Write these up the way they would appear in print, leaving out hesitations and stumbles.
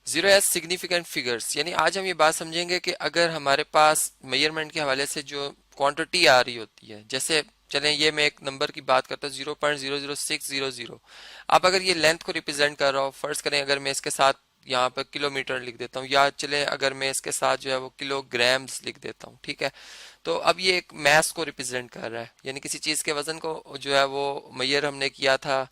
Zero as significant figures, यानी आज हम ये बात समझेंगे कि अगर हमारे पास मेजरमेंट के हवाले से जो क्वांटिटी आ रही होती है, जैसे चलें ये मैं एक नंबर की बात करता हूँ 0.00600। आप अगर ये लेंथ को रिप्रेजेंट कर रहा हो, फर्ज करें अगर मैं इसके साथ यहाँ पर किलोमीटर लिख देता हूँ, या चले अगर मैं इसके साथ जो है वो किलोग्राम्स लिख देता हूँ, ठीक है। तो अब ये एक मैस को रिप्रेजेंट कर रहा है, यानी किसी चीज के वजन को जो है वो मेजर हमने किया था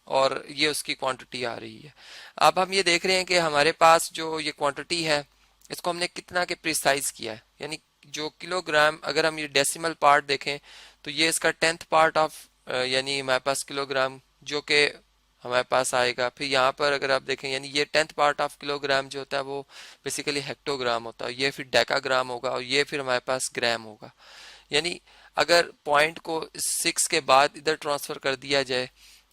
और ये उसकी क्वांटिटी आ रही है। अब हम ये देख रहे हैं कि हमारे पास जो ये क्वांटिटी है इसको हमने कितना के प्रिसाइज किया है, यानी जो किलोग्राम, अगर हम ये डेसिमल पार्ट देखें तो ये इसका 10th पार्ट ऑफ, यानी हमारे पास किलोग्राम जो कि हमारे पास आएगा। फिर यहाँ पर अगर आप देखें यानी ये 10th पार्ट ऑफ किलोग्राम जो होता है वो बेसिकली हेक्टोग्राम होता है, ये फिर डेकाग्राम होगा और ये फिर हमारे पास ग्राम होगा। यानी अगर पॉइंट को 6 के बाद इधर ट्रांसफर कर दिया जाए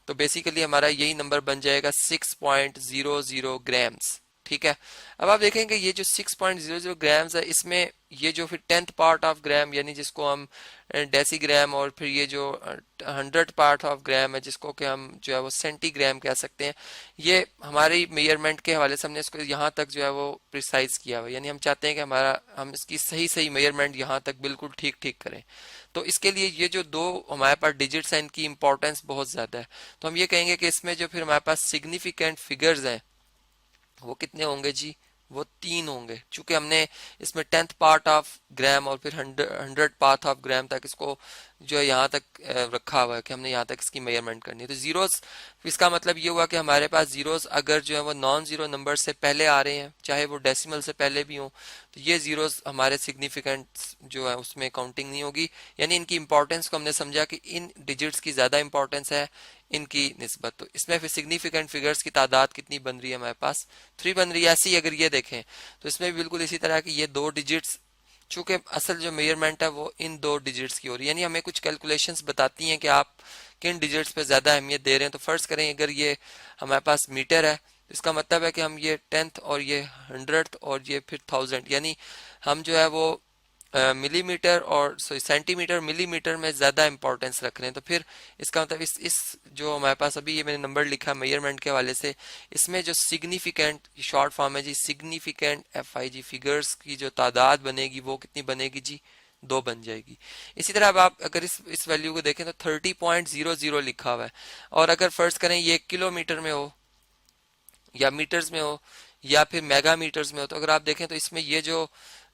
तो बेसिकली हमारा यही नंबर बन जाएगा 6.00 ग्राम्स, ठीक है। अब आप देखेंगे ये जो 6.00 ग्राम्स है, इसमें ये जो फिर 10th पार्ट ऑफ ग्राम यानी जिसको हम डेसीग्राम, और फिर ये जो 100 पार्ट ऑफ ग्राम है जिसको कि हम जो है वो सेंटीग्राम कह सकते हैं, ये हमारी मेजरमेंट के हवाले से हमने इसको यहाँ तक जो है वो प्रिसाइज किया हुआ, यानी हम चाहते हैं कि हमारा हम इसकी सही सही मेजरमेंट यहाँ तक बिल्कुल ठीक ठीक करें। तो इसके लिए ये जो दो हमारे पास डिजिट्स हैं इनकी इंपॉर्टेंस बहुत ज्यादा है। तो हम ये कहेंगे कि इसमें जो फिर हमारे पास सिग्निफिकेंट फिगर्स हैं वो कितने होंगे जी, वो 3 होंगे, चूंकि हमने इसमें 10th पार्ट ऑफ ग्राम और फिर 100 पार्ट ऑफ ग्राम तक इसको जो है यहाँ तक रखा हुआ है कि हमने यहाँ तक इसकी मेजरमेंट करनी है। तो जीरोस, इसका मतलब ये हुआ कि हमारे पास जीरोस अगर जो है वो नॉन जीरो नंबर से पहले आ रहे हैं, चाहे वो डेसिमल से पहले भी हो, तो ये जीरोस हमारे सिग्निफिकेंट जो है उसमें काउंटिंग नहीं होगी। यानी इनकी इंपॉर्टेंस को हमने समझा कि इन डिजिट्स की ज्यादा इंपॉर्टेंस है इनकी निस्बत। तो इसमें फिर सिग्निफिकेंट फिगर्स की तादाद कितनी बन रही है हमारे पास, 3 बन रही है। ऐसी अगर ये देखें तो इसमें भी बिल्कुल इसी तरह की ये दो डिजिट्स, चूंकि असल जो मेजरमेंट है वो इन दो डिजिट्स की हो रही है, यानी हमें कुछ कैलकुलेशंस बताती हैं कि आप किन डिजिट्स पे ज्यादा अहमियत दे रहे हैं। तो फर्ज करें अगर ये हमारे पास मीटर है तो इसका मतलब है कि हम ये 10th और ये 100th और ये फिर 1000, यानी हम जो है वो मिलीमीटर और सेंटीमीटर मिलीमीटर में ज्यादा इंपॉर्टेंस रख रहे हैं। तो फिर इसका मतलब इस जो हमारे पास अभी ये मैंने नंबर लिखा मेजरमेंट के हवाले से, इसमें जो सिग्निफिकेंट शॉर्ट फॉर्म है जी सिग्निफिकेंट FIG फिगर्स की जो तादाद बनेगी वो कितनी बनेगी जी, 2 बन जाएगी। इसी तरह अब आप अगर इस वैल्यू को देखें तो 30.00 लिखा हुआ है, और अगर फर्ज करें ये किलोमीटर में हो या मीटर्स में हो या फिर मेगा मीटर्स में हो, तो अगर आप देखें तो इसमें ये जो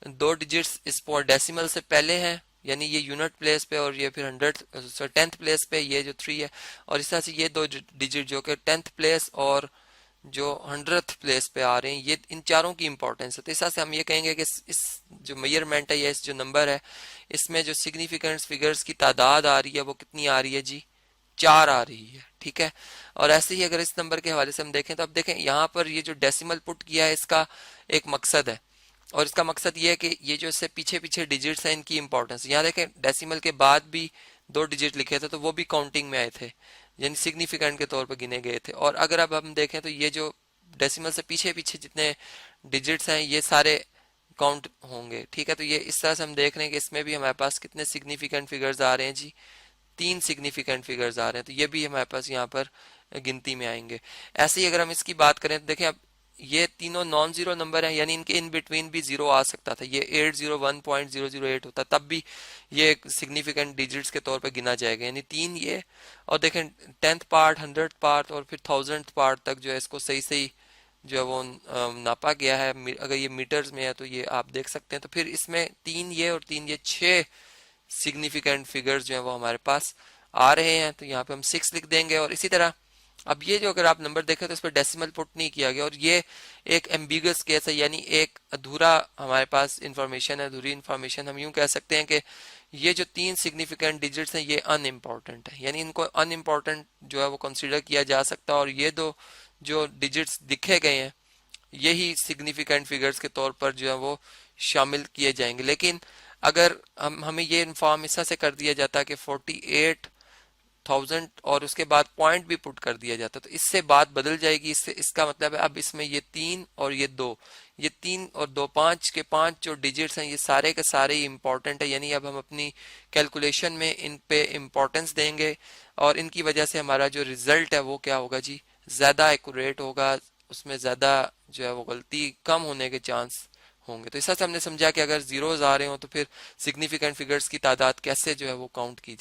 दो डिजिट्स इस डेसिमल से पहले हैं, यानी ये यूनिट प्लेस पे, और ये फिर 10th प्लेस पे ये जो 3 है, और इस तरह से ये दो डिजिट जो कि 10th प्लेस और जो 100th प्लेस पे आ रहे हैं, ये इन चारों की इंपॉर्टेंस है। तो इस तरह से हम ये कहेंगे कि इस जो मेजरमेंट है या इस जो नंबर है इसमें जो सिग्निफिकेंट फिगर्स की तादाद आ रही है वो कितनी आ रही है जी, 4 आ रही है, ठीक है। और ऐसे ही अगर इस नंबर के हवाले से हम देखें तो अब देखें यहाँ पर ये जो डेसिमल पुट किया है इसका एक मकसद है, और इसका मकसद ये है कि ये जो इससे पीछे पीछे डिजिट्स हैं इनकी इंपॉर्टेंस, यहाँ देखें डेसिमल के बाद भी 2 डिजिट लिखे थे तो वो भी काउंटिंग में आए थे, यानी सिग्निफिकेंट के तौर पर गिने गए थे। और अगर अब हम देखें तो ये जो डेसिमल से पीछे पीछे जितने डिजिट्स हैं ये सारे काउंट होंगे, ठीक है। तो ये इस तरह से हम देख रहे हैं कि इसमें भी हमारे पास कितने सिग्निफिकेंट फिगर्स आ रहे हैं जी, 3 सिग्निफिकेंट फिगर्स आ रहे हैं, तो ये भी हमारे पास यहाँ पर गिनती में आएंगे। ऐसे ही अगर हम इसकी बात करें तो देखें अब ये तीनों नॉन जीरो नंबर हैं, यानी इनके इन बिटवीन भी जीरो आ सकता था, ये 801.008 होता तब भी ये सिग्निफिकेंट डिजिट्स के तौर पर गिना जाएगा, यानी 3 ये, और देखें 10th पार्ट 100th पार्ट और फिर 1000th पार्ट तक जो है इसको सही सही जो है वो नापा गया है। अगर ये मीटर्स में है तो ये आप देख सकते हैं। तो फिर इसमें 3 ये और 3 ये 6 सिग्निफिकेंट फिगर्स जो है वो हमारे पास आ रहे हैं, तो यहाँ पे हम 6 लिख देंगे। और इसी तरह अब ये जो अगर आप नंबर देखें तो इस पर डेसिमल पुट नहीं किया गया, और ये एक एम्बिगस केस है, यानी एक अधूरा हमारे पास इंफॉर्मेशन है, अधूरी इंफॉर्मेशन। हम यूं कह सकते हैं कि ये जो 3 सिग्निफिकेंट डिजिट्स हैं ये अनइम्पॉर्टेंट है, यानी इनको अनइम्पॉर्टेंट जो है वो कंसिडर किया जा सकता है, और ये दो जो डिजिट्स दिखे गए हैं यही सिग्निफिकेंट फिगर्स के तौर पर जो है वो शामिल किए जाएंगे। लेकिन अगर हमें ये इन्फॉर्म इस तरह से कर दिया जाता है कि 48,000 और उसके बाद पॉइंट भी पुट कर दिया जाता, तो इससे बात बदल जाएगी। इससे इसका मतलब है अब इसमें ये 3 और ये 2, ये 3 और 2 5 के 5 जो डिजिट्स हैं ये सारे के सारे ही इंपॉर्टेंट है, यानी अब हम अपनी कैलकुलेशन में इन पे इंपॉर्टेंस देंगे, और इनकी वजह से हमारा जो रिजल्ट है वो क्या होगा जी, ज्यादा एक्यूरेट होगा, उसमें ज़्यादा जो है वो गलती कम होने के चांस होंगे। तो इस तरह से हमने समझा कि अगर जीरोज आ रहे हो तो फिर सिग्निफिकेंट फिगर्स की तादाद कैसे जो है वो काउंट की